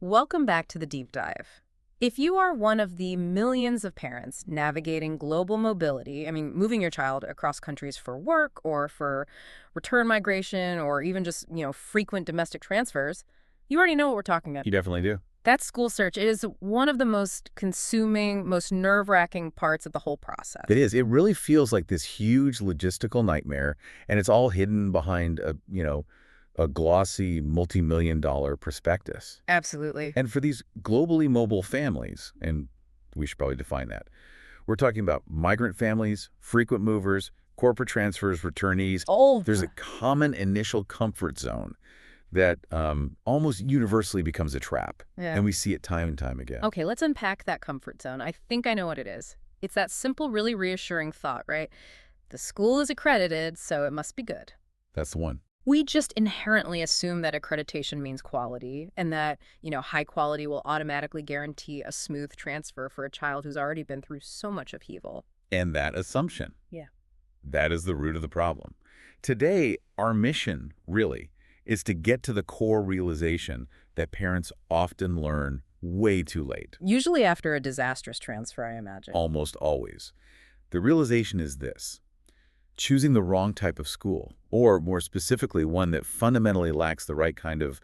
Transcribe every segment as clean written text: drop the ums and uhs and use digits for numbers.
Welcome back to the deep dive. If you are one of the millions of parents navigating global mobility, moving your child across countries for work or for return migration or even just, frequent domestic transfers, you already know what we're talking about. You definitely do. That school search is one of the most consuming, most nerve-wracking parts of the whole process. It is. It really feels like this huge logistical nightmare, and it's all hidden behind a glossy multi-million-dollar prospectus. Absolutely. And for these globally mobile families, and we should probably define that, we're talking about migrant families, frequent movers, corporate transfers, returnees. Oh, There's a common initial comfort zone that almost universally becomes a trap. yeah. And we see it time and time again. Okay, let's unpack that comfort zone. I think I know what it is. It's that simple, really reassuring thought, right? The school is accredited, so it must be good. That's the one. We just inherently assume that accreditation means quality and that, high quality will automatically guarantee a smooth transfer for a child who's already been through so much upheaval. And that assumption. Yeah. That is the root of the problem. Today, our mission, really, is to get to the core realization that parents often learn way too late. Usually after a disastrous transfer, I imagine. Almost always. The realization is this: choosing the wrong type of school, or more specifically, one that fundamentally lacks the right kind of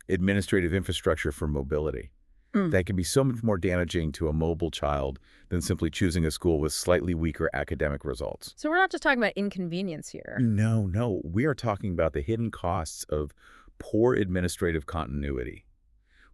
administrative infrastructure for mobility. That can be so much more damaging to a mobile child than simply choosing a school with slightly weaker academic results. So we're not just talking about inconvenience here. No. We are talking about the hidden costs of poor administrative continuity,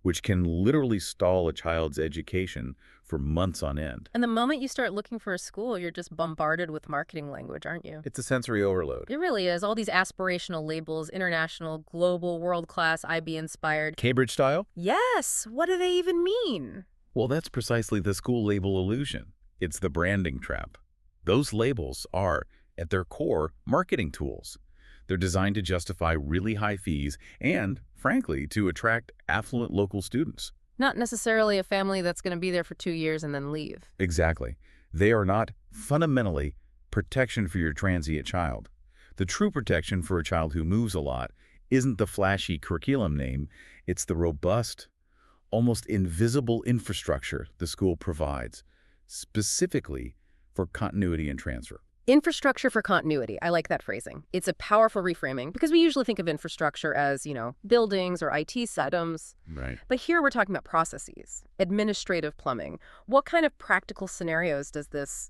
which can literally stall a child's education for months on end. And the moment you start looking for a school, you're just bombarded with marketing language, aren't you? It's a sensory overload. It really is. All these aspirational labels, international, global, world-class, IB-inspired. Cambridge style? Yes! What do they even mean? Well, that's precisely the school label illusion. It's the branding trap. Those labels are, at their core, marketing tools. They're designed to justify really high fees and, frankly, to attract affluent local students. Not necessarily a family that's going to be there for 2 years and then leave. Exactly. They are not fundamentally protection for your transient child. The true protection for a child who moves a lot isn't the flashy curriculum name. It's the robust, almost invisible infrastructure the school provides, specifically for continuity and transfer. Infrastructure for continuity. I like that phrasing. It's a powerful reframing because we usually think of infrastructure as, buildings or IT systems. Right. But here we're talking about processes, administrative plumbing. What kind of practical scenarios does this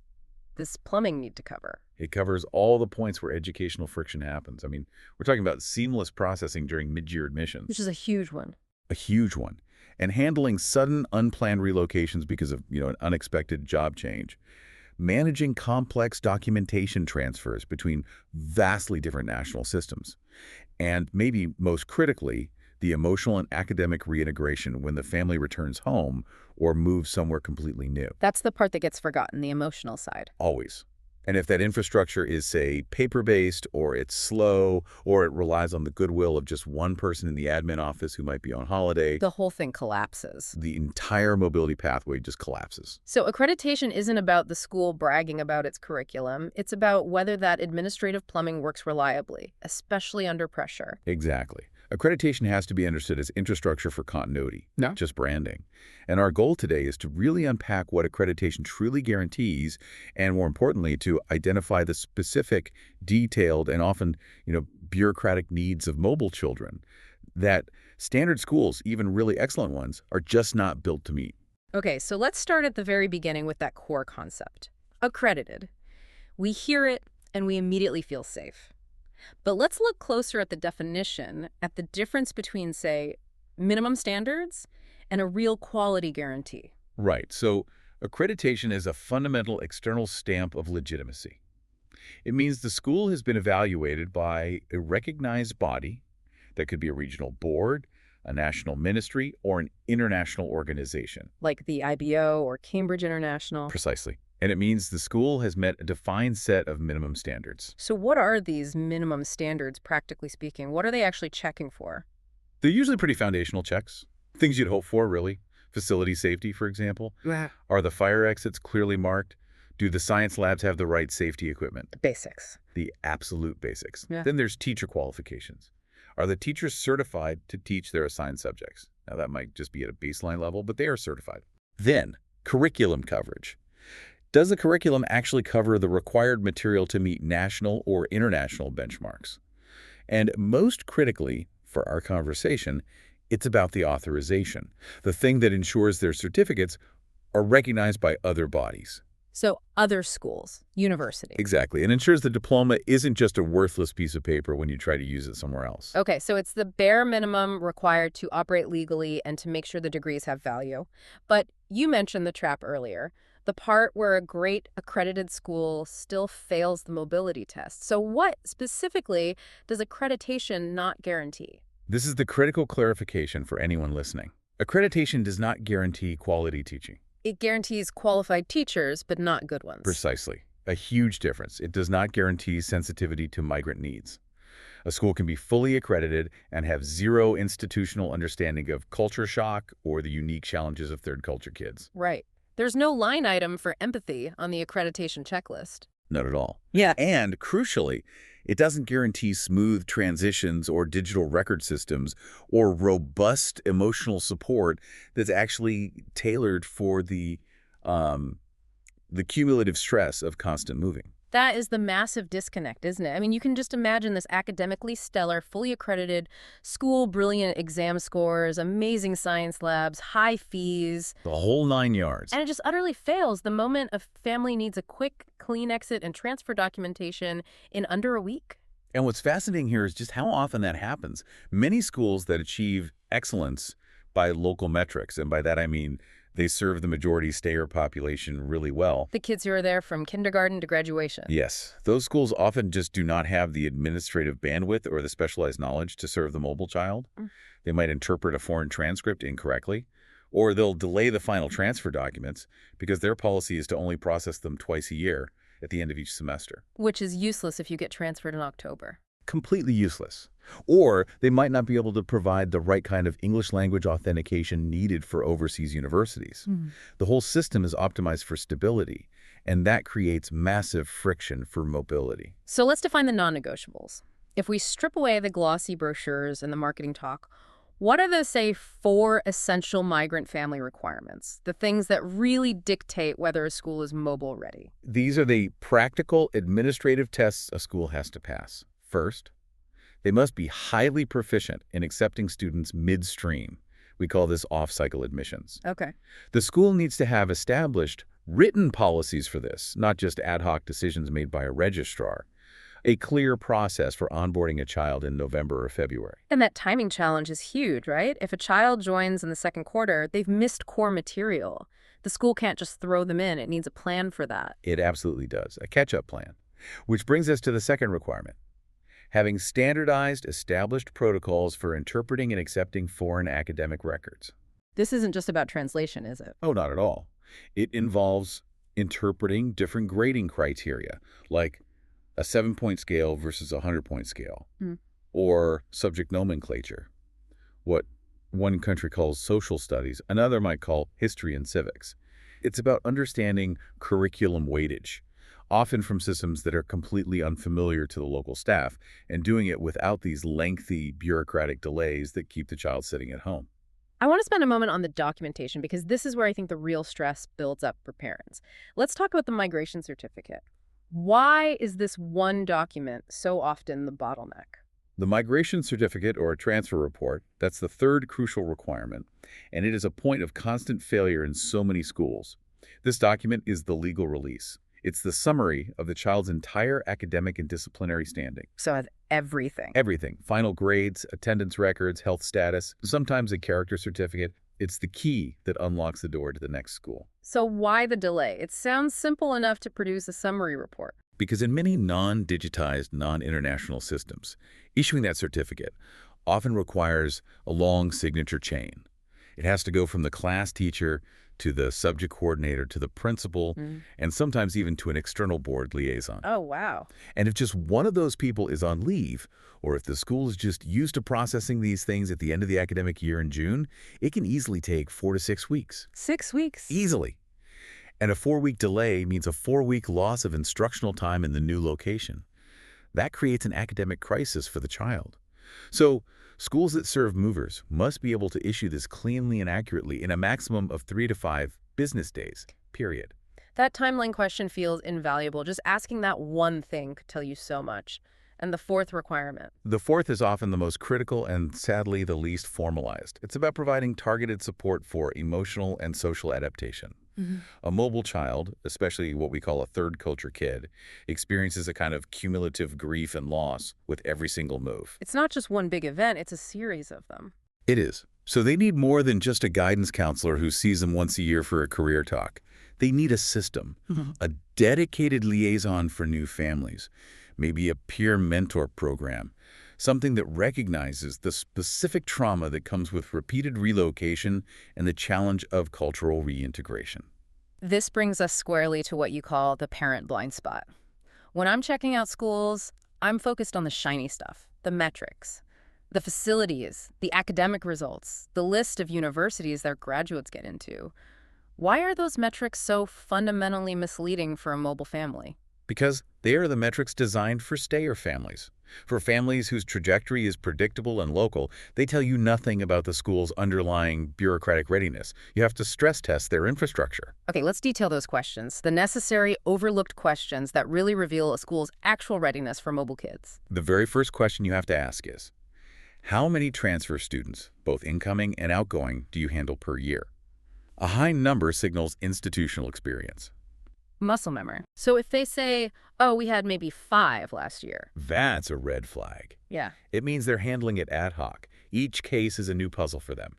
plumbing need to cover? It covers all the points where educational friction happens. We're talking about seamless processing during mid-year admissions. Which is a huge one. A huge one. And handling sudden, unplanned relocations because of, an unexpected job change. Managing complex documentation transfers between vastly different national systems. And maybe most critically, the emotional and academic reintegration when the family returns home or moves somewhere completely new. That's the part that gets forgotten, the emotional side. Always. And if that infrastructure is, say, paper-based, or it's slow, or it relies on the goodwill of just one person in the admin office who might be on holiday, The whole thing collapses. the entire mobility pathway just collapses. So accreditation isn't about the school bragging about its curriculum. It's about whether that administrative plumbing works reliably, especially under pressure. Exactly. Accreditation has to be understood as infrastructure for continuity, No. not just branding. And our goal today is to really unpack what accreditation truly guarantees, and more importantly, to identify the specific, detailed, and often, bureaucratic needs of mobile children that standard schools, even really excellent ones, are just not built to meet. Okay, so let's start at the very beginning with that core concept. Accredited. We hear it and we immediately feel safe. But let's look closer at the definition, at the difference between, say, minimum standards and a real quality guarantee. Right. So accreditation is a fundamental external stamp of legitimacy. It means the school has been evaluated by a recognized body that could be a regional board, a national ministry, or an international organization. Like the IBO or Cambridge International. Precisely. And it means the school has met a defined set of minimum standards. So what are these minimum standards, practically speaking? What are they actually checking for? They're usually pretty foundational checks. Things you'd hope for, really. Facility safety, for example. Are the fire exits clearly marked? Do the science labs have the right safety equipment? The basics. The absolute basics. Yeah. Then there's teacher qualifications. Are the teachers certified to teach their assigned subjects? Now, that might just be at a baseline level, but they are certified. Then, curriculum coverage. Does the curriculum actually cover the required material to meet national or international benchmarks? And most critically, for our conversation, it's about the authorization, the thing that ensures their certificates are recognized by other bodies. So other schools, universities. Exactly, and ensures the diploma isn't just a worthless piece of paper when you try to use it somewhere else. Okay, so it's the bare minimum required to operate legally and to make sure the degrees have value. But you mentioned the trap earlier, the part where a great accredited school still fails the mobility test. So what specifically does accreditation not guarantee? This is the critical clarification for anyone listening. Accreditation does not guarantee quality teaching. It guarantees qualified teachers, but not good ones. Precisely. A huge difference. It does not guarantee sensitivity to migrant needs. A school can be fully accredited and have zero institutional understanding of culture shock or the unique challenges of third culture kids. Right. There's no line item for empathy on the accreditation checklist. Not at all. Yeah. And crucially, it doesn't guarantee smooth transitions or digital record systems or robust emotional support that's actually tailored for the cumulative stress of constant moving. That is the massive disconnect, isn't it? I mean, you can just imagine this academically stellar, fully accredited school, brilliant exam scores, amazing science labs, high fees. The whole 9 yards. And it just utterly fails the moment a family needs a quick, clean exit and transfer documentation in under a week. And what's fascinating here is just how often that happens. Many schools that achieve excellence by local metrics, and by that I mean they serve the majority stayer population really well. The kids who are there from kindergarten to graduation. Yes, those schools often just do not have the administrative bandwidth or the specialized knowledge to serve the mobile child. They might interpret a foreign transcript incorrectly, or they'll delay the final transfer documents because their policy is to only process them twice a year at the end of each semester. Which is useless if you get transferred in October. Completely useless. Or they might not be able to provide the right kind of English language authentication needed for overseas universities. The whole system is optimized for stability, and that creates massive friction for mobility. So let's define the non-negotiables. If we strip away the glossy brochures and the marketing talk, what are the, say, 4 essential migrant family requirements? The things that really dictate whether a school is mobile ready. These are the practical administrative tests a school has to pass. First, they must be highly proficient in accepting students midstream. We call this off-cycle admissions. Okay. The school needs to have established written policies for this, not just ad hoc decisions made by a registrar. A clear process for onboarding a child in November or February. And that timing challenge is huge, right? If a child joins in the second quarter, they've missed core material. The school can't just throw them in. It needs a plan for that. It absolutely does, a catch-up plan. Which brings us to the second requirement. Having standardized, established protocols for interpreting and accepting foreign academic records. This isn't just about translation, is it? Oh, not at all. It involves interpreting different grading criteria, like a 7-point scale versus a 100-point scale, or subject nomenclature, what one country calls social studies, another might call history and civics. It's about understanding curriculum weightage, often from systems that are completely unfamiliar to the local staff, and doing it without these lengthy bureaucratic delays that keep the child sitting at home. I want to spend a moment on the documentation because this is where I think the real stress builds up for parents. Let's talk about the migration certificate. Why is this one document so often the bottleneck? The migration certificate, or a transfer report, that's the third crucial requirement, and it is a point of constant failure in so many schools. This document is the legal release. It's the summary of the child's entire academic and disciplinary standing. So it's everything. Everything. Final grades, attendance records, health status, sometimes a character certificate. It's the key that unlocks the door to the next school. So why the delay? It sounds simple enough to produce a summary report. Because in many non-digitized, non-international systems, issuing that certificate often requires a long signature chain. It has to go from the class teacher to the subject coordinator to the principal, and sometimes even to an external board liaison. Oh, wow. And if just one of those people is on leave, or if the school is just used to processing these things at the end of the academic year in June, it can easily take 4 to 6 weeks. 6 weeks? Easily. And a 4-week delay means a 4-week loss of instructional time in the new location. That creates an academic crisis for the child. So Schools that serve movers must be able to issue this cleanly and accurately in a maximum of 3 to 5 business days, period. That timeline question feels invaluable. Just asking that one thing could tell you so much. And the fourth requirement. The fourth is often the most critical and sadly the least formalized. It's about providing targeted support for emotional and social adaptation. A mobile child, especially what we call a third culture kid, experiences a kind of cumulative grief and loss with every single move. It's not just one big event, it's a series of them. It is. So they need more than just a guidance counselor who sees them once a year for a career talk. They need a system, a dedicated liaison for new families, maybe a peer mentor program, something that recognizes the specific trauma that comes with repeated relocation and the challenge of cultural reintegration. This brings us squarely to what you call the parent blind spot. When I'm checking out schools, I'm focused on the shiny stuff, the metrics, the facilities, the academic results, the list of universities their graduates get into. Why are those metrics so fundamentally misleading for a mobile family? Because they are the metrics designed for stayer families. For families whose trajectory is predictable and local, they tell you nothing about the school's underlying bureaucratic readiness. You have to stress test their infrastructure. Okay, let's detail those questions, the necessary, overlooked questions that really reveal a school's actual readiness for mobile kids. The very first question you have to ask is, how many transfer students, both incoming and outgoing, do you handle per year? A high number signals institutional experience. Muscle memory. So if they say, oh, we had maybe 5 last year. That's a red flag. Yeah. It means they're handling it ad hoc. Each case is a new puzzle for them.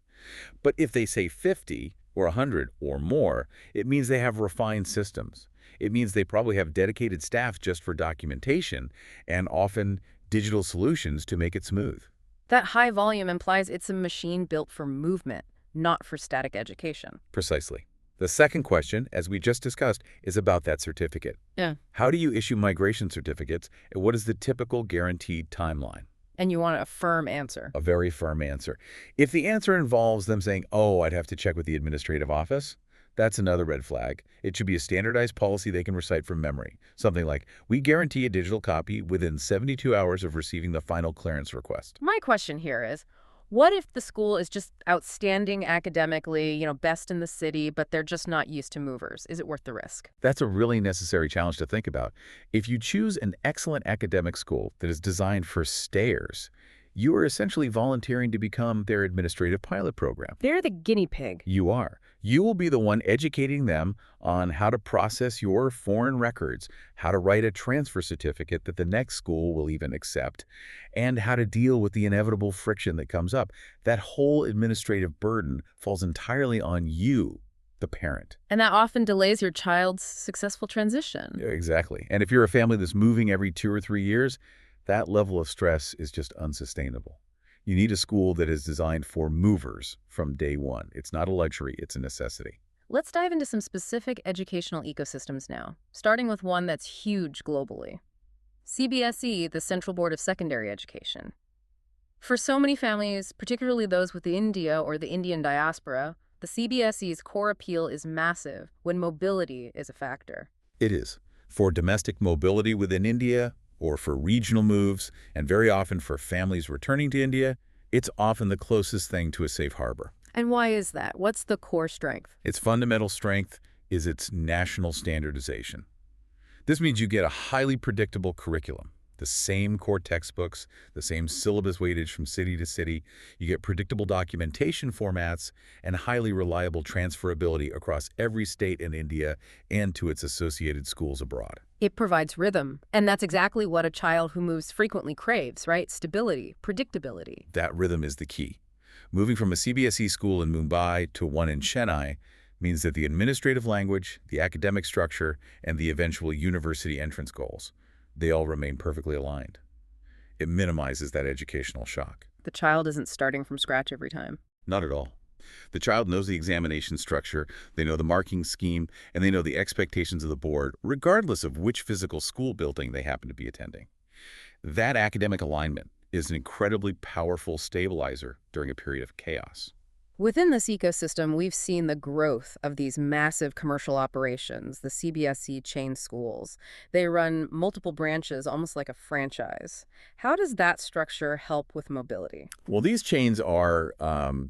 But if they say 50 or 100 or more, it means they have refined systems. It means they probably have dedicated staff just for documentation and often digital solutions to make it smooth. That high volume implies it's a machine built for movement, not for static education. Precisely. The second question, as we just discussed, is about that certificate. Yeah. How do you issue migration certificates, and what is the typical guaranteed timeline? And you want a firm answer. A very firm answer. If the answer involves them saying, oh, I'd have to check with the administrative office, that's another red flag. It should be a standardized policy they can recite from memory. Something like, we guarantee a digital copy within 72 hours of receiving the final clearance request. My question here is, what if the school is just outstanding academically, best in the city, but they're just not used to movers? Is it worth the risk? That's a really necessary challenge to think about. If you choose an excellent academic school that is designed for stayers, you are essentially volunteering to become their administrative pilot program. They're the guinea pig. You are. You will be the one educating them on how to process your foreign records, how to write a transfer certificate that the next school will even accept, and how to deal with the inevitable friction that comes up. That whole administrative burden falls entirely on you, the parent. And that often delays your child's successful transition. Exactly. And if you're a family that's moving every 2 or 3 years, that level of stress is just unsustainable. You need a school that is designed for movers from day one. It's not a luxury, it's a necessity. Let's dive into some specific educational ecosystems now, starting with one that's huge globally. CBSE, the Central Board of Secondary Education. For so many families, particularly those with India or the Indian diaspora, the CBSE's core appeal is massive when mobility is a factor. It is. For domestic mobility within India, or for regional moves, and very often for families returning to India, it's often the closest thing to a safe harbor. And why is that? What's the core strength? Its fundamental strength is its national standardization. This means you get a highly predictable curriculum, the same core textbooks, the same syllabus weightage from city to city. You get predictable documentation formats and highly reliable transferability across every state in India and to its associated schools abroad. It provides rhythm, and that's exactly what a child who moves frequently craves, right? Stability, predictability. That rhythm is the key. Moving from a CBSE school in Mumbai to one in Chennai means that the administrative language, the academic structure, and the eventual university entrance goals, they all remain perfectly aligned. It minimizes that educational shock. The child isn't starting from scratch every time. Not at all. The child knows the examination structure, they know the marking scheme, and they know the expectations of the board, regardless of which physical school building they happen to be attending. That academic alignment is an incredibly powerful stabilizer during a period of chaos. Within this ecosystem, we've seen the growth of these massive commercial operations, the CBSE chain schools. They run multiple branches, almost like a franchise. How does that structure help with mobility? Well, these chains are,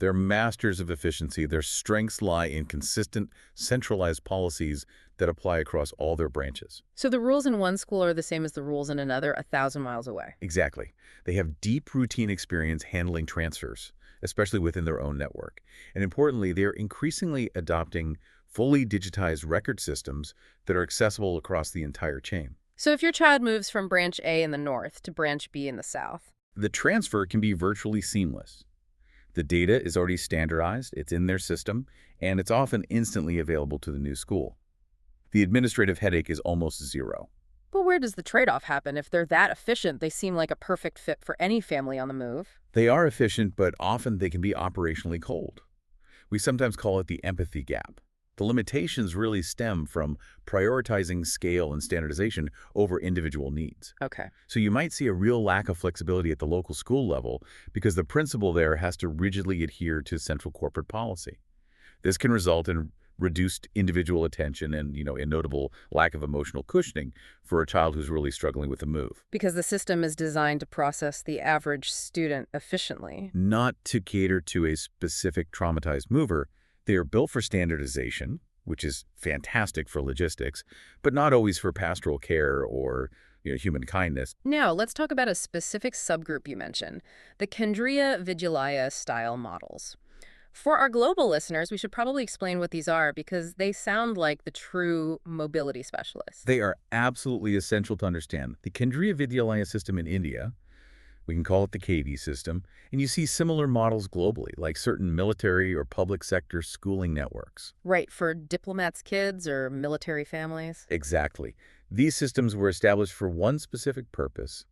they're masters of efficiency. Their strengths lie in consistent, centralized policies that apply across all their branches. So the rules in one school are the same as the rules in another 1,000 miles away. Exactly. They have deep routine experience handling transfers, especially within their own network. And importantly, they're increasingly adopting fully digitized record systems that are accessible across the entire chain. So if your child moves from branch A in the north to branch B in the south, The transfer can be virtually seamless. The data is already standardized, it's in their system, and it's often instantly available to the new school. The administrative headache is almost zero. but where does the trade-off happen? If they're that efficient, they seem like a perfect fit for any family on the move. They are efficient, but often they can be operationally cold. We sometimes call it the empathy gap. The limitations really stem from prioritizing scale and standardization over individual needs. Okay. So you might see a real lack of flexibility at the local school level because the principal there has to rigidly adhere to central corporate policy. This can result in reduced individual attention and, a notable lack of emotional cushioning for a child who's really struggling with the move. Because the system is designed to process the average student efficiently. Not to cater to a specific traumatized mover, they are built for standardization, which is fantastic for logistics, but not always for pastoral care or human kindness. Now, let's talk about a specific subgroup you mentioned, the Kendria Vigilia style models. For our global listeners, we should probably explain what these are because they sound like the true mobility specialists. They are absolutely essential to understand. The Kendriya Vidyalaya system in India, we can call it the KV system, and you see similar models globally, like certain military or public sector schooling networks. Right, for diplomats' kids or military families. Exactly. These systems were established for one specific purpose: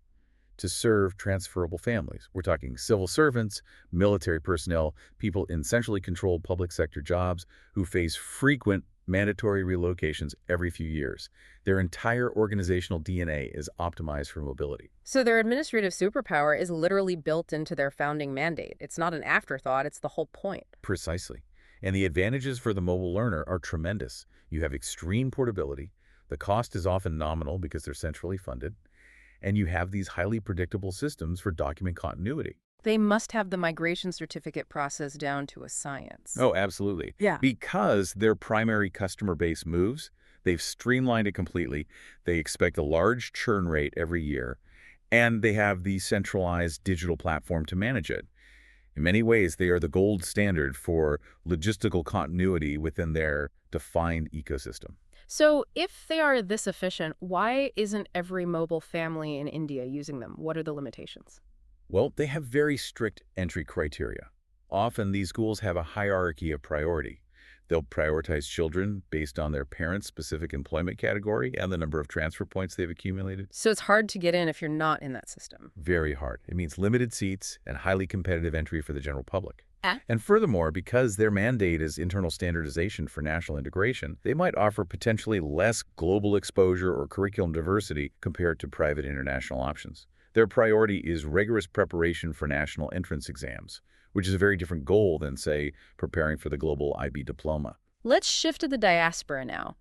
to serve transferable families. We're talking civil servants, military personnel, people in centrally controlled public sector jobs who face frequent mandatory relocations every few years. Their entire organizational DNA is optimized for mobility. So their administrative superpower is literally built into their founding mandate. It's not an afterthought, it's the whole point. Precisely. And the advantages for the mobile learner are tremendous. You have extreme portability. The cost is often nominal because they're centrally funded. And you have these highly predictable systems for document continuity. They must have the migration certificate process down to a science. Oh, absolutely. Yeah. Because their primary customer base moves, they've streamlined it completely. They expect a large churn rate every year, and they have the centralized digital platform to manage it. In many ways, they are the gold standard for logistical continuity within their defined ecosystem. So if they are this efficient, why isn't every mobile family in India using them? What are the limitations? Well, they have very strict entry criteria. Often, these schools have a hierarchy of priority. They'll prioritize children based on their parents' specific employment category and the number of transfer points they've accumulated. So it's hard to get in if you're not in that system. Very hard. It means limited seats and highly competitive entry for the general public. Ah. And furthermore, because their mandate is internal standardization for national integration, they might offer potentially less global exposure or curriculum diversity compared to private international options. Their priority is rigorous preparation for national entrance exams, which is a very different goal than, say, preparing for the global IB diploma. Let's shift to the diaspora now.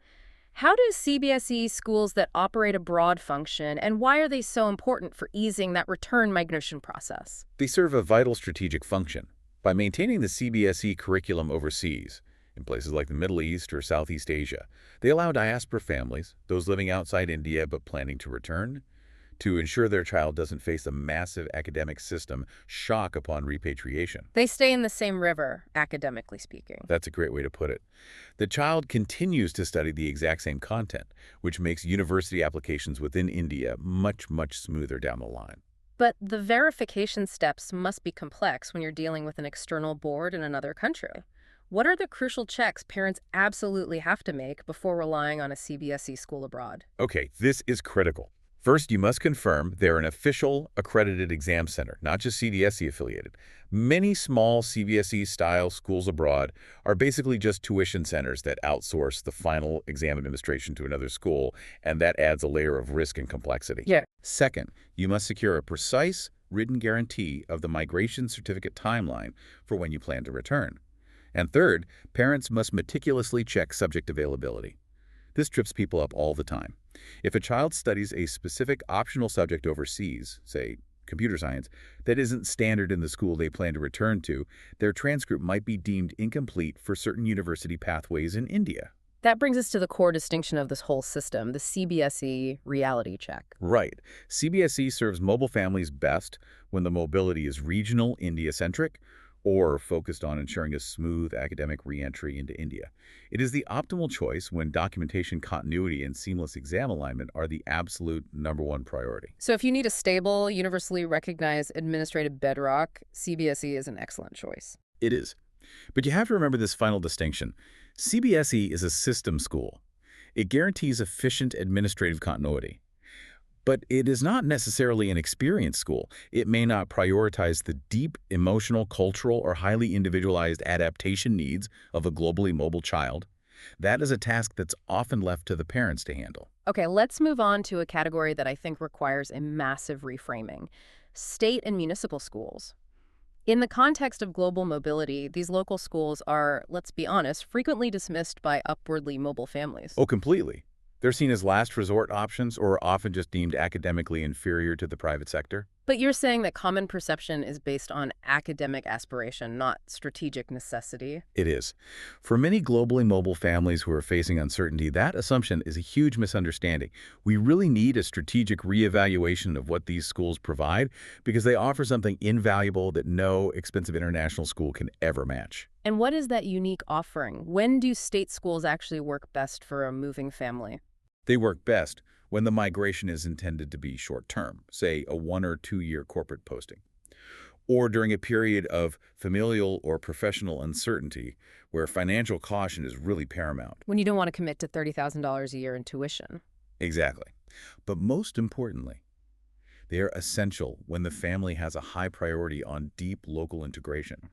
How do CBSE schools that operate abroad function, and why are they so important for easing that return migration process? They serve a vital strategic function. By maintaining the CBSE curriculum overseas, in places like the Middle East or Southeast Asia, they allow diaspora families, those living outside India but planning to return, to ensure their child doesn't face a massive academic system shock upon repatriation. They stay in the same river, academically speaking. That's a great way to put it. The child continues to study the exact same content, which makes university applications within India much, much smoother down the line. But the verification steps must be complex when you're dealing with an external board in another country. What are the crucial checks parents absolutely have to make before relying on a CBSE school abroad? Okay, this is critical. First, you must confirm they're an official accredited exam center, not just CDSE affiliated. Many small CBSE-style schools abroad are basically just tuition centers that outsource the final exam administration to another school, and that adds a layer of risk and complexity. Yeah. Second, you must secure a precise written guarantee of the migration certificate timeline for when you plan to return. And third, parents must meticulously check subject availability. This trips people up all the time. If a child studies a specific optional subject overseas, say computer science, that isn't standard in the school they plan to return to, their transcript might be deemed incomplete for certain university pathways in India. That brings us to the core distinction of this whole system, the CBSE reality check. Right. CBSE serves mobile families best when the mobility is regional, India-centric, or focused on ensuring a smooth academic reentry into India. It is the optimal choice when documentation continuity and seamless exam alignment are the absolute #1 priority. So if you need a stable, universally recognized administrative bedrock, CBSE is an excellent choice. It is. But you have to remember this final distinction. CBSE is a system school. It guarantees efficient administrative continuity. But it is not necessarily an experienced school. It may not prioritize the deep emotional, cultural, or highly individualized adaptation needs of a globally mobile child. That is a task that's often left to the parents to handle. Okay, let's move on to a category that I think requires a massive reframing: state and municipal schools. In the context of global mobility, these local schools are, let's be honest, frequently dismissed by upwardly mobile families. Oh, completely. They're seen as last resort options or are often just deemed academically inferior to the private sector. But you're saying that common perception is based on academic aspiration, not strategic necessity. It is. For many globally mobile families who are facing uncertainty, that assumption is a huge misunderstanding. We really need a strategic reevaluation of what these schools provide because they offer something invaluable that no expensive international school can ever match. And what is that unique offering? When do state schools actually work best for a moving family? They work best when the migration is intended to be short-term, say a 1 or 2 year corporate posting, or during a period of familial or professional uncertainty where financial caution is really paramount. When you don't want to commit to $30,000 a year in tuition. Exactly. But most importantly, they are essential when the family has a high priority on deep local integration.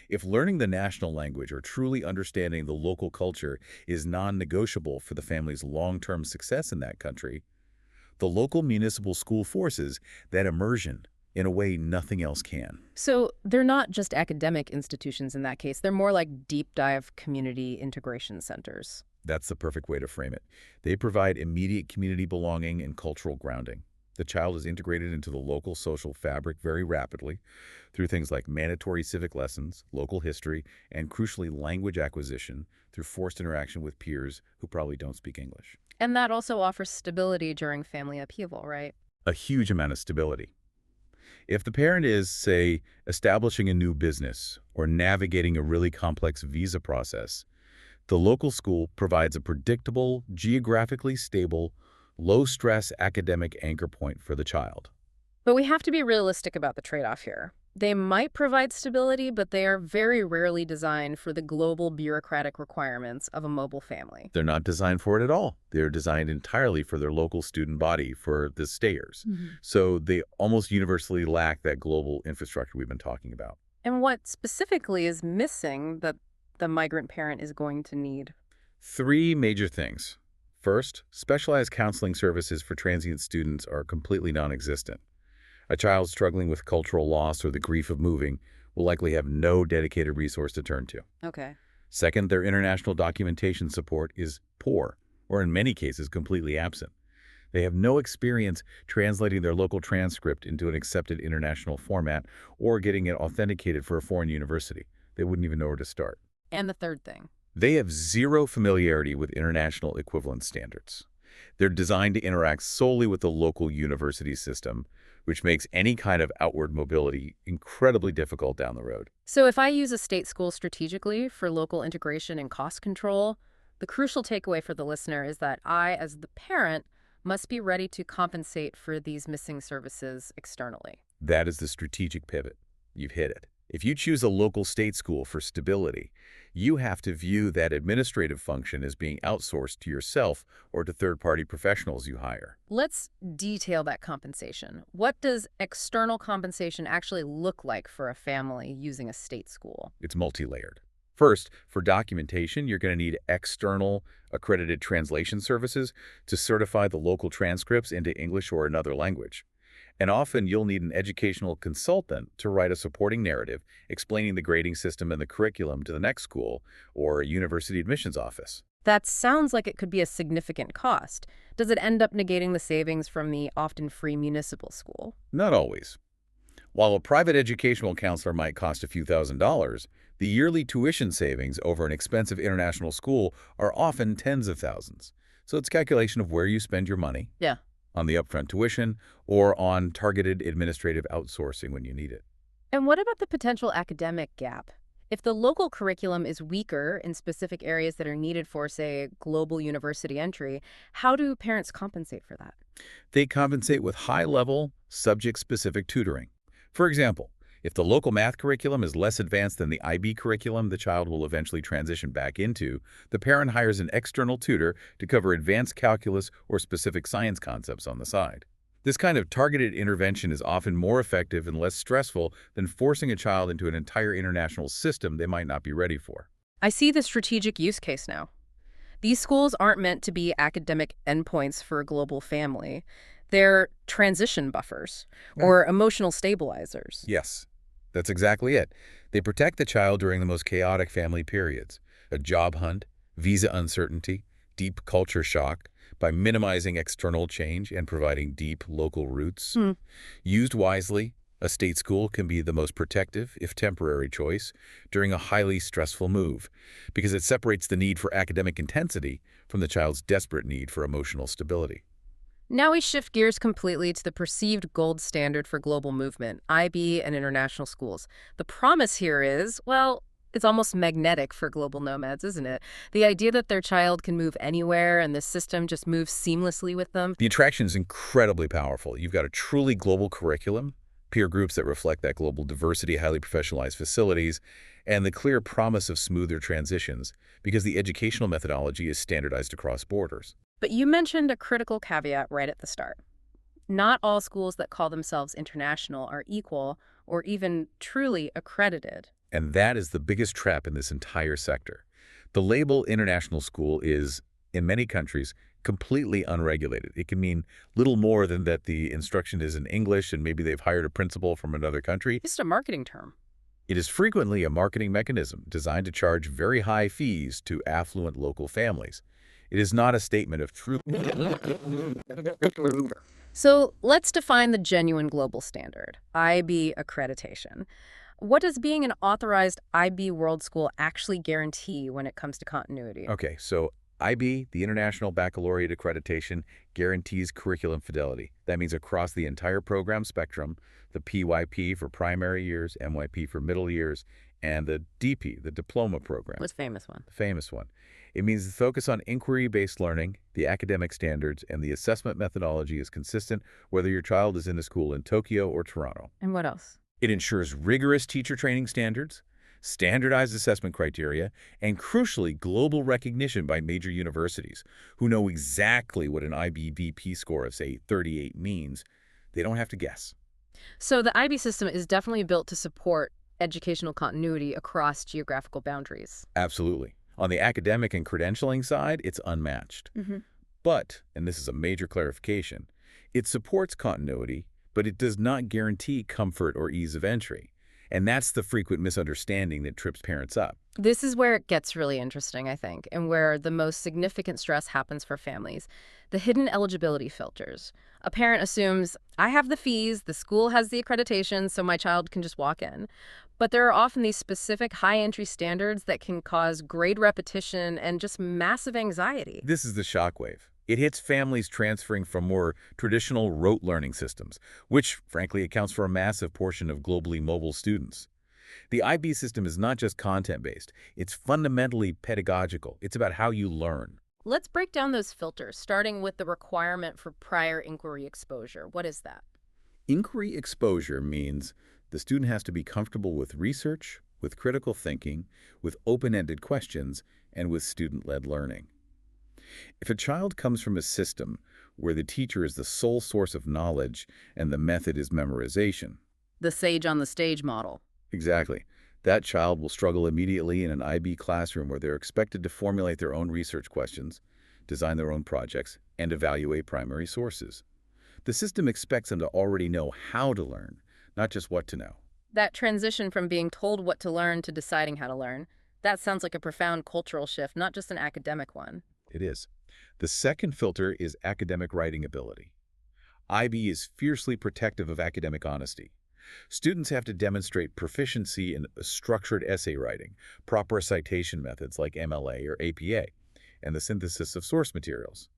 If learning the national language or truly understanding the local culture is non-negotiable for the family's long-term success in that country, the local municipal school forces that immersion in a way nothing else can. So they're not just academic institutions in that case. They're more like deep dive community integration centers. That's the perfect way to frame it. They provide immediate community belonging and cultural grounding. The child is integrated into the local social fabric very rapidly through things like mandatory civic lessons, local history, and crucially language acquisition through forced interaction with peers who probably don't speak English. And that also offers stability during family upheaval, right? A huge amount of stability. If the parent is, say, establishing a new business or navigating a really complex visa process, the local school provides a predictable, geographically stable, low-stress academic anchor point for the child. But we have to be realistic about the trade-off here. They might provide stability, but they are very rarely designed for the global bureaucratic requirements of a mobile family. They're not designed for it at all. They're designed entirely for their local student body, for the stayers. So they almost universally lack that global infrastructure we've been talking about. And what specifically is missing that the migrant parent is going to need? 3 major things. First, specialized counseling services for transient students are completely non-existent. A child struggling with cultural loss or the grief of moving will likely have no dedicated resource to turn to. Okay. Second, their international documentation support is poor, or in many cases completely absent. They have no experience translating their local transcript into an accepted international format or getting it authenticated for a foreign university. They wouldn't even know where to start. And the third thing. They have zero familiarity with international equivalent standards. They're designed to interact solely with the local university system, which makes any kind of outward mobility incredibly difficult down the road. So if I use a state school strategically for local integration and cost control, the crucial takeaway for the listener is that I, as the parent, must be ready to compensate for these missing services externally. That is the strategic pivot. You've hit it. If you choose a local state school for stability, you have to view that administrative function as being outsourced to yourself or to third-party professionals you hire. Let's detail that compensation. What does external compensation actually look like for a family using a state school? It's multi-layered. First, for documentation, you're going to need external accredited translation services to certify the local transcripts into English or another language. And often you'll need an educational consultant to write a supporting narrative explaining the grading system and the curriculum to the next school or a university admissions office. That sounds like it could be a significant cost. Does it end up negating the savings from the often free municipal school? Not always. While a private educational counselor might cost a few $1,000s, the yearly tuition savings over an expensive international school are often tens of thousands. So it's calculation of where you spend your money Yeah. on the upfront tuition or on targeted administrative outsourcing when you need it. And what about the potential academic gap? If the local curriculum is weaker in specific areas that are needed for, say, global university entry, how do parents compensate for that? They compensate with high-level, subject-specific tutoring. For example, if the local math curriculum is less advanced than the IB curriculum the child will eventually transition back into, the parent hires an external tutor to cover advanced calculus or specific science concepts on the side. This kind of targeted intervention is often more effective and less stressful than forcing a child into an entire international system they might not be ready for. I see the strategic use case now. These schools aren't meant to be academic endpoints for a global family. They're transition buffers or emotional stabilizers. Yes, that's exactly it. They protect the child during the most chaotic family periods, a job hunt, visa uncertainty, deep culture shock, by minimizing external change and providing deep local roots. Hmm. Used wisely, a state school can be the most protective, if temporary, choice during a highly stressful move, because it separates the need for academic intensity from the child's desperate need for emotional stability. Now we shift gears completely to the perceived gold standard for global movement, IB and international schools. The promise here is, well, it's almost magnetic for global nomads, isn't it? The idea that their child can move anywhere and the system just moves seamlessly with them. The attraction is incredibly powerful. You've got a truly global curriculum, peer groups that reflect that global diversity, highly professionalized facilities, and the clear promise of smoother transitions because the educational methodology is standardized across borders. But you mentioned a critical caveat right at the start. Not all schools that call themselves international are equal or even truly accredited. And that is the biggest trap in this entire sector. The label international school is, in many countries, completely unregulated. It can mean little more than that the instruction is in English and maybe they've hired a principal from another country. Just a marketing term. It is frequently a marketing mechanism designed to charge very high fees to affluent local families. It is not a statement of true. So let's define the genuine global standard, IB accreditation. What does being an authorized IB World School actually guarantee when it comes to continuity? Okay, so IB, the International Baccalaureate Accreditation, guarantees curriculum fidelity. That means across the entire program spectrum, the PYP for primary years, MYP for middle years, and the DP, the diploma program. What's the famous one? The famous one. It means the focus on inquiry-based learning, the academic standards, and the assessment methodology is consistent whether your child is in a school in Tokyo or Toronto. And what else? It ensures rigorous teacher training standards, standardized assessment criteria, and crucially, global recognition by major universities who know exactly what an IBVP score of, say, 38 means. They don't have to guess. So the IB system is definitely built to support educational continuity across geographical boundaries. Absolutely. On the academic and credentialing side, it's unmatched. But, and this is a major clarification, it supports continuity, but it does not guarantee comfort or ease of entry. And that's the frequent misunderstanding that trips parents up. This is where it gets really interesting, I think, and where the most significant stress happens for families. The hidden eligibility filters. A parent assumes, I have the fees, the school has the accreditation, so my child can just walk in. But there are often these specific high-entry standards that can cause grade repetition and just massive anxiety. This is the shockwave. It hits families transferring from more traditional rote learning systems, which, frankly, accounts for a massive portion of globally mobile students. The IB system is not just content-based. It's fundamentally pedagogical. It's about how you learn. Let's break down those filters, starting with the requirement for prior inquiry exposure. What is that? Inquiry exposure means the student has to be comfortable with research, with critical thinking, with open-ended questions, and with student-led learning. If a child comes from a system where the teacher is the sole source of knowledge and the method is memorization. The sage on the stage model. Exactly. That child will struggle immediately in an IB classroom where they're expected to formulate their own research questions, design their own projects, and evaluate primary sources. The system expects them to already know how to learn, not just what to know. That transition from being told what to learn to deciding how to learn, that sounds like a profound cultural shift, not just an academic one. It is. The second filter is academic writing ability. IB is fiercely protective of academic honesty. Students have to demonstrate proficiency in structured essay writing, proper citation methods like MLA or APA, and the synthesis of source materials.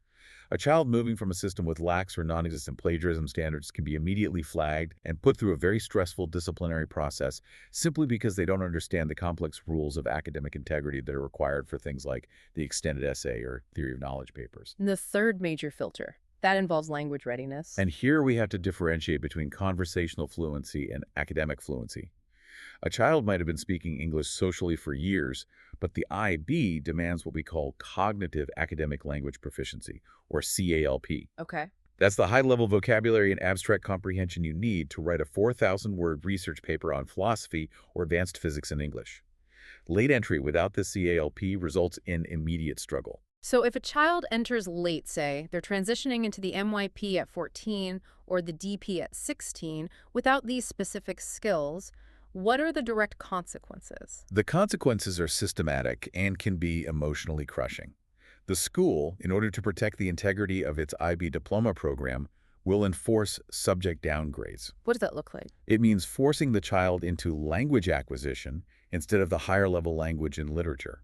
A child moving from a system with lax or non-existent plagiarism standards can be immediately flagged and put through a very stressful disciplinary process simply because they don't understand the complex rules of academic integrity that are required for things like the extended essay or theory of knowledge papers. And the third major filter, that involves language readiness. And here we have to differentiate between conversational fluency and academic fluency. A child might have been speaking English socially for years, but the IB demands what we call cognitive academic language proficiency, or CALP. Okay. That's the high-level vocabulary and abstract comprehension you need to write a 4,000-word research paper on philosophy or advanced physics in English. Late entry without the CALP results in immediate struggle. So if a child enters late, say, they're transitioning into the MYP at 14 or the DP at 16 without these specific skills, what are the direct consequences? The consequences are systematic and can be emotionally crushing. The school, in order to protect the integrity of its IB diploma program, will enforce subject downgrades. What does that look like? It means forcing the child into language acquisition instead of the higher-level language and literature.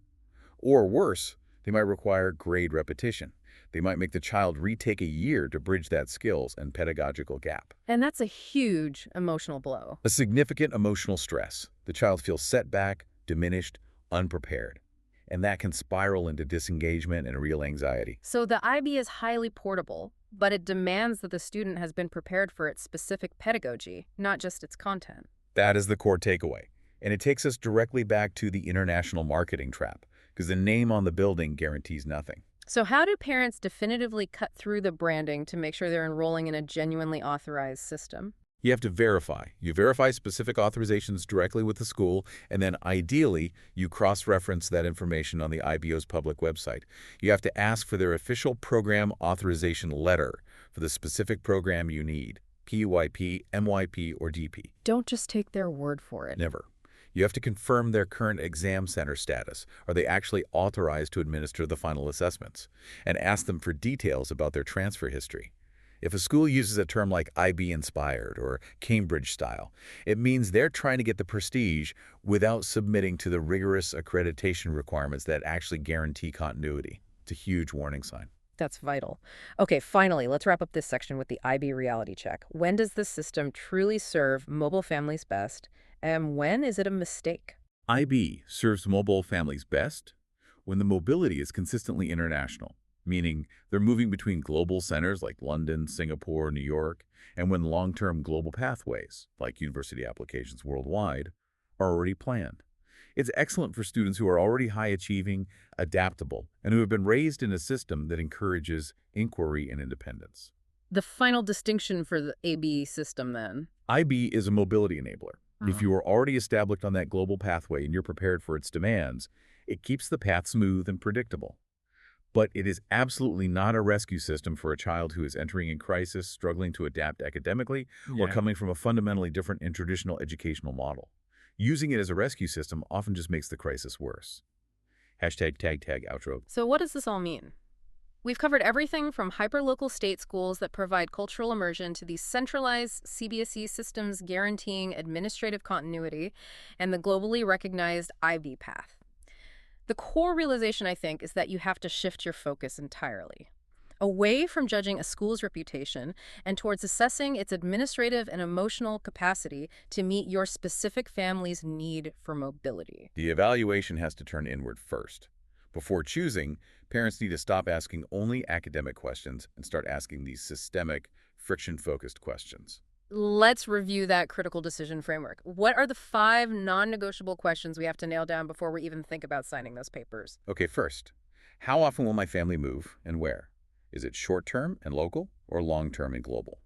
Or worse, they might require grade repetition. They might make the child retake a year to bridge that skills and pedagogical gap. And that's a huge emotional blow. A significant emotional stress. The child feels set back, diminished, unprepared. And that can spiral into disengagement and real anxiety. So the IB is highly portable, but it demands that the student has been prepared for its specific pedagogy, not just its content. That is the core takeaway. And it takes us directly back to the international marketing trap, because the name on the building guarantees nothing. So how do parents definitively cut through the branding to make sure they're enrolling in a genuinely authorized system? You have to verify. You verify specific authorizations directly with the school, and then ideally, you cross-reference that information on the IBO's public website. You have to ask for their official program authorization letter for the specific program you need, PYP, MYP, or DP. Don't just take their word for it. Never. You have to confirm their current exam center status. Are they actually authorized to administer the final assessments? And ask them for details about their transfer history. If a school uses a term like IB-inspired or Cambridge style, it means they're trying to get the prestige without submitting to the rigorous accreditation requirements that actually guarantee continuity. It's a huge warning sign. That's vital. Okay, finally, let's wrap up this section with the IB reality check. When does this system truly serve mobile families best, and when is it a mistake? IB serves mobile families best when the mobility is consistently international, meaning they're moving between global centers like London, Singapore, New York, and when long-term global pathways, like university applications worldwide, are already planned. It's excellent for students who are already high-achieving, adaptable, and who have been raised in a system that encourages inquiry and independence. The final distinction for the AB system, then? IB is a mobility enabler. If you are already established on that global pathway and you're prepared for its demands, it keeps the path smooth and predictable. But it is absolutely not a rescue system for a child who is entering in crisis, struggling to adapt academically, or coming from a fundamentally different and traditional educational model. Using it as a rescue system often just makes the crisis worse. Hashtag tag outro. So what does this all mean? We've covered everything from hyperlocal state schools that provide cultural immersion to these centralized CBSE systems guaranteeing administrative continuity and the globally recognized IB path. The core realization, I think, is that you have to shift your focus entirely, away from judging a school's reputation and towards assessing its administrative and emotional capacity to meet your specific family's need for mobility. The evaluation has to turn inward first. Before choosing, parents need to stop asking only academic questions and start asking these systemic, friction-focused questions. Let's review that critical decision framework. What are the 5 non-negotiable questions we have to nail down before we even think about signing those papers? Okay, first, how often will my family move and where? Is it short-term and local or long-term and global?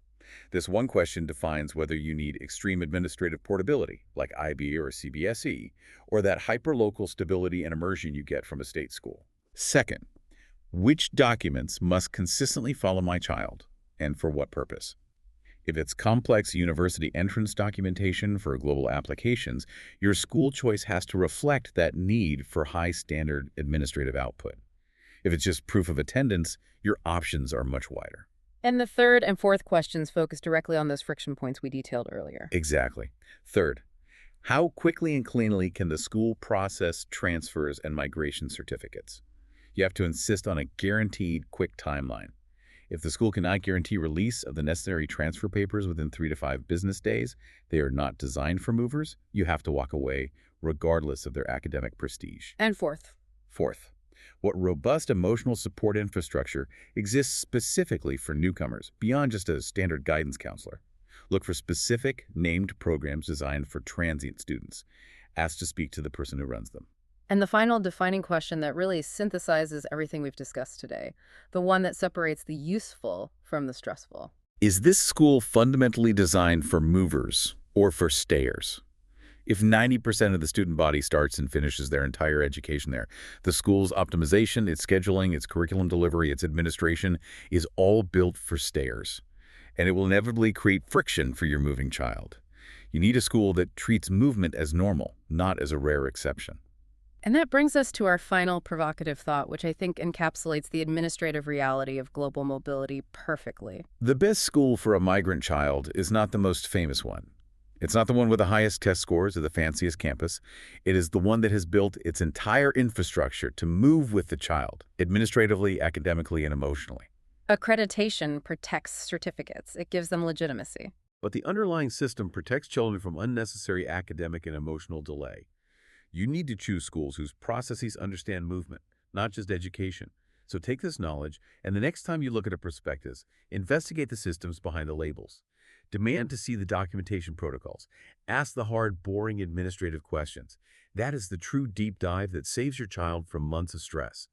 This one question defines whether you need extreme administrative portability, like IB or CBSE, or that hyperlocal stability and immersion you get from a state school. Second, which documents must consistently follow my child? and for what purpose. If it's complex university entrance documentation for global applications, your school choice has to reflect that need for high-standard administrative output. If it's just proof of attendance, your options are much wider. And the third and fourth questions focus directly on those friction points we detailed earlier. Exactly. Third, how quickly and cleanly can the school process transfers and migration certificates? You have to insist on a guaranteed quick timeline. If the school cannot guarantee release of the necessary transfer papers within 3 to 5 business days, they are not designed for movers. You have to walk away, regardless of their academic prestige. And fourth. Fourth, what robust emotional support infrastructure exists specifically for newcomers, beyond just a standard guidance counselor? Look for specific, named programs designed for transient students. Ask to speak to the person who runs them. And the final defining question that really synthesizes everything we've discussed today, the one that separates the useful from the stressful. Is this school fundamentally designed for movers or for stayers? If 90% of the student body starts and finishes their entire education there, the school's optimization, its scheduling, its curriculum delivery, its administration is all built for stayers. And it will inevitably create friction for your moving child. You need a school that treats movement as normal, not as a rare exception. And that brings us to our final provocative thought, which I think encapsulates the administrative reality of global mobility perfectly. The best school for a migrant child is not the most famous one. It's not the one with the highest test scores or the fanciest campus. It is the one that has built its entire infrastructure to move with the child, administratively, academically, and emotionally. Accreditation protects certificates. It gives them legitimacy. But the underlying system protects children from unnecessary academic and emotional delay. You need to choose schools whose processes understand movement, not just education. So take this knowledge, and the next time you look at a prospectus, investigate the systems behind the labels. Demand to see the documentation protocols. Ask the hard, boring administrative questions. That is the true deep dive that saves your child from months of stress.